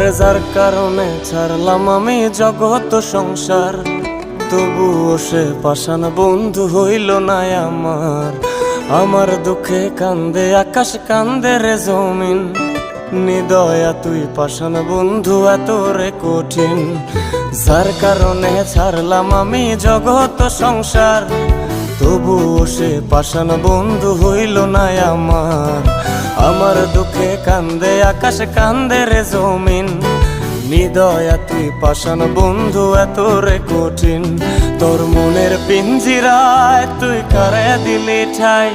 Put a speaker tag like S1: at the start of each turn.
S1: আরে যার কারণে ছাড়লাম আমি জগৎ সংসার, তবুও সে পাষাণ বন্ধু হইল না আমার। আমার দুঃখে কান্দে আকাশ, কান্দে রে জমিন, নিদয়া তুই পাষাণ বন্ধু এত রে কঠিন। যার কারণে ছাড়লাম আমি জগৎ সংসার, তবুও সে পাষাণ বন্ধু হইল না আমার। আমার দুঃখে কান্দে আকাশ, কান্দে রে জমিন, নিদয়া তুই পাষাণ বন্ধু এত রে কঠিন। তোর মনের পিঞ্জিরায় তুই কারে দিলি ঠাই,